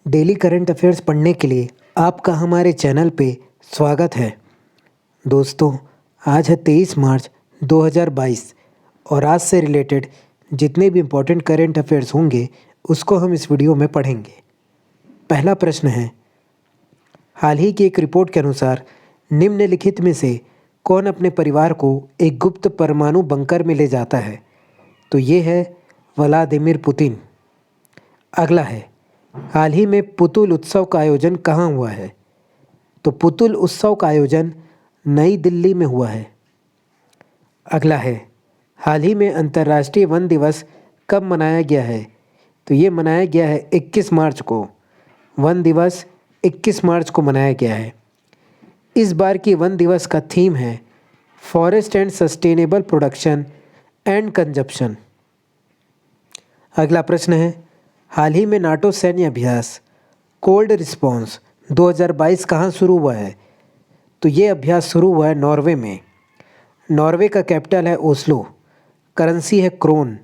Daily current affairs पढ़ने के लिए आपका हमारे चैनल पे स्वागत है। दोस्तों, आज है 23 मार्च 2022 और आज से रिलेटेड जितने भी इम्पोर्टेंट करंट अफेयर्स होंगे उसको हम इस वीडियो में पढ़ेंगे। पहला प्रश्न है, हाल ही की एक रिपोर्ट के अनुसार निम्नलिखित में से कौन अपने परिवार को एक गुप्त परमाणु बंकर में ले जाता है? तो ये है व्लादिमीर पुतिन। अगला है, हाल ही में पुतुल उत्सव का आयोजन कहाँ हुआ है? तो पुतुल उत्सव का आयोजन नई दिल्ली में हुआ है। अगला है, हाल ही में अंतर्राष्ट्रीय वन दिवस कब मनाया गया है? तो ये मनाया गया है 21 मार्च को। वन दिवस 21 मार्च को मनाया गया है। इस बार की वन दिवस का थीम है forest and sustainable production and consumption. अगला प्रश्न है, हाल ही में नाटो सैन्य अभ्यास कोल्ड रिस्पॉन्स 2022 कहाँ शुरू हुआ है? तो ये अभ्यास शुरू हुआ है नॉर्वे में। नॉर्वे का कैपिटल है ओस्लो, करेंसी है क्रोन,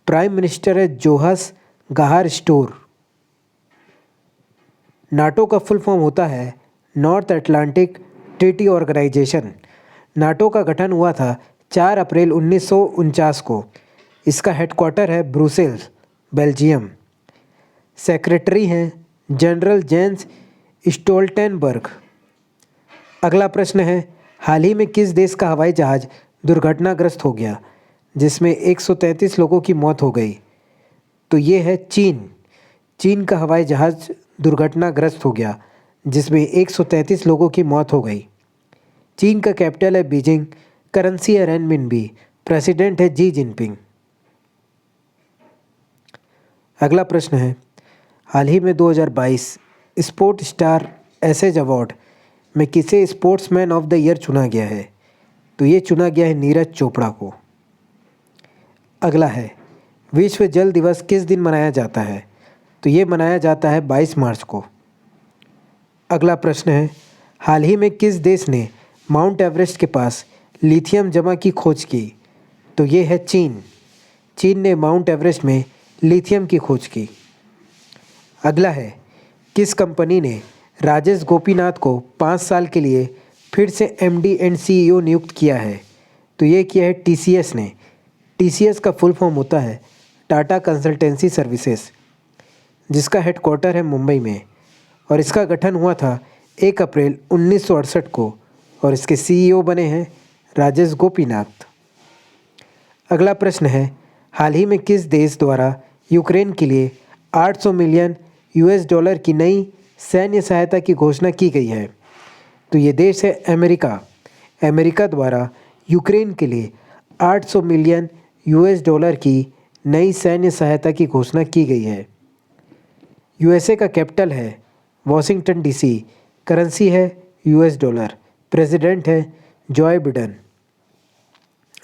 प्राइम मिनिस्टर है जोहास गाहार स्टोर। नाटो का फुल फॉर्म होता है North Atlantic Treaty Organization. NATO का गठन हुआ था 4 अप्रैल 1949 को। इसका हेडक्वार्टर है ब्रुसेल्स, बेल्जियम। सेक्रेटरी हैं जनरल जेंस स्टोल्टेनबर्ग। अगला प्रश्न है, हाल ही में किस देश का हवाई जहाज़ दुर्घटनाग्रस्त हो गया जिसमें 133 लोगों की मौत हो गई? तो ये है चीन। चीन का हवाई जहाज़ दुर्घटनाग्रस्त हो गया जिसमें 133 लोगों की मौत हो गई। चीन का कैपिटल है बीजिंग, करेंसी है रेनमिनबी, प्रेसिडेंट है जी जिनपिंग। अगला प्रश्न है, हाल ही में 2022 स्पोर्ट स्टार एसेज अवार्ड में किसे स्पोर्ट्समैन ऑफ द ईयर चुना गया है? तो ये चुना गया है नीरज चोपड़ा को। अगला है, विश्व जल दिवस किस दिन मनाया जाता है? तो ये मनाया जाता है 22 मार्च को। अगला प्रश्न है, हाल ही में किस देश ने माउंट एवरेस्ट के पास लिथियम जमा की खोज की? तो ये है चीन। चीन ने माउंट एवरेस्ट में लिथियम की खोज की। अगला है, किस कंपनी ने राजेश गोपीनाथ को 5 साल के लिए फिर से एमडी एंड सीईओ नियुक्त किया है? तो ये किया है टीसीएस ने। टीसीएस का फुल फॉर्म होता है टाटा कंसल्टेंसी सर्विसेज, जिसका हेडक्वार्टर है मुंबई में और इसका गठन हुआ था 1 अप्रैल 1968 को और इसके सीईओ बने हैं राजेश गोपीनाथ। अगला प्रश्न है, हाल ही में किस देश द्वारा यूक्रेन के लिए 800 मिलियन यूएस डॉलर की नई सैन्य सहायता की घोषणा की गई है? तो ये देश है अमेरिका। अमेरिका द्वारा यूक्रेन के लिए 800 मिलियन यूएस डॉलर की नई सैन्य सहायता की घोषणा की गई है। यूएसए का कैपिटल है वॉशिंगटन डीसी, करेंसी है यूएस डॉलर, प्रेसिडेंट है जॉय बिडेन।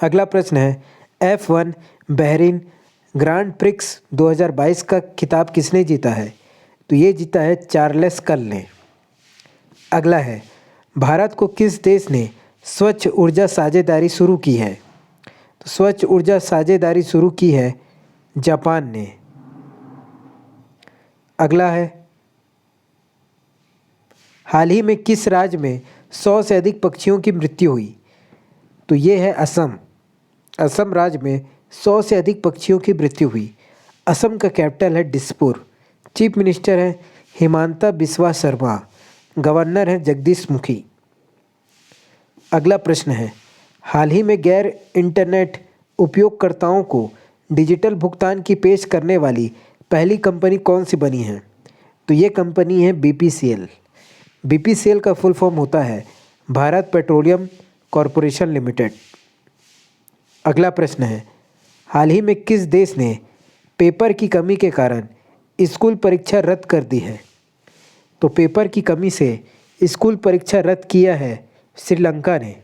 अगला प्रश्न है, F1 बहरीन ग्रांड प्रिक्स 2022 का खिताब किसने जीता है? तो ये जीता है चार्ल्स कल ने। अगला है, भारत को किस देश ने स्वच्छ ऊर्जा साझेदारी शुरू की है? तो स्वच्छ ऊर्जा साझेदारी शुरू की है जापान ने। अगला है, हाल ही में किस राज्य में 100 से अधिक पक्षियों की मृत्यु हुई? तो ये है असम। असम राज्य में 100 से अधिक पक्षियों की मृत्यु हुई। असम का कैपिटल है दिसपुर, चीफ मिनिस्टर है हिमांता बिस्वा शर्मा, गवर्नर है जगदीश मुखी। अगला प्रश्न है, हाल ही में गैर इंटरनेट उपयोगकर्ताओं को डिजिटल भुगतान की पेश करने वाली पहली कंपनी कौन सी बनी है? तो ये कंपनी है बीपीसीएल। बीपीसीएल का फुल फॉर्म होता है भारत पेट्रोलियम कॉरपोरेशन लिमिटेड। अगला प्रश्न है, हाल ही में किस देश ने पेपर की कमी के कारण स्कूल परीक्षा रद्द कर दी है? तो पेपर की कमी से स्कूल परीक्षा रद्द किया है श्रीलंका ने।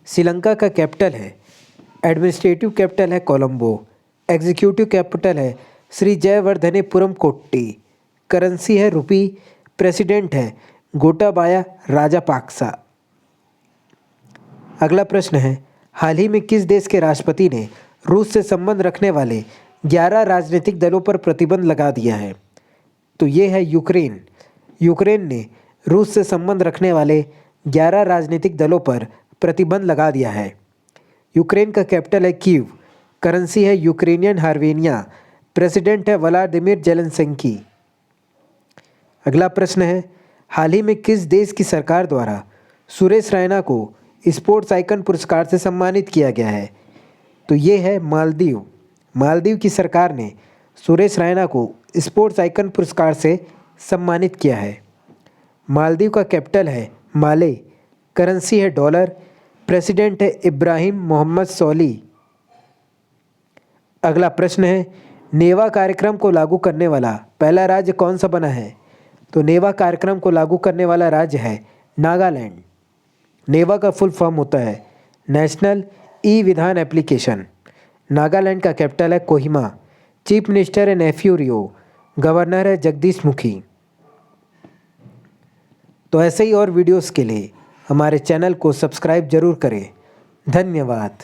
श्रीलंका का कैपिटल है एडमिनिस्ट्रेटिव कैपिटल है कोलंबो, एग्जीक्यूटिव कैपिटल है श्री जयवर्धनेपुरम कोट्टी, करेंसी है रुपी, प्रेसिडेंट है गोटाबाया राजापाक्सा। अगला प्रश्न है, हाल ही में किस देश के राष्ट्रपति ने रूस से संबंध रखने वाले 11 राजनीतिक दलों पर प्रतिबंध लगा दिया है? तो ये है यूक्रेन। यूक्रेन ने रूस से संबंध रखने वाले 11 राजनीतिक दलों पर प्रतिबंध लगा दिया है। यूक्रेन का कैपिटल है कीव, करेंसी है यूक्रेनियन हार्वेनिया, प्रेसिडेंट है व्लादिमीर जेलेंस्की। अगला प्रश्न है, हाल ही में किस देश की सरकार द्वारा सुरेश रैना को स्पोर्ट्स आइकन पुरस्कार से सम्मानित किया गया है? तो ये है मालदीव। मालदीव की सरकार ने सुरेश रैना को स्पोर्ट्स आइकन पुरस्कार से सम्मानित किया है। मालदीव का कैपिटल है माले, करेंसी है डॉलर, प्रेसिडेंट है इब्राहिम मोहम्मद सोली। अगला प्रश्न है, नेवा कार्यक्रम को लागू करने वाला पहला राज्य कौन सा बना है? तो नेवा कार्यक्रम को लागू करने वाला राज्य है नागालैंड। नेवा का फुल फॉर्म होता है नेशनल ई विधान एप्लीकेशन। नागालैंड का कैपिटल है कोहिमा, चीफ मिनिस्टर है नेफ्यू रियो, गवर्नर है जगदीश मुखी। तो ऐसे ही और वीडियोस के लिए हमारे चैनल को सब्सक्राइब जरूर करें। धन्यवाद।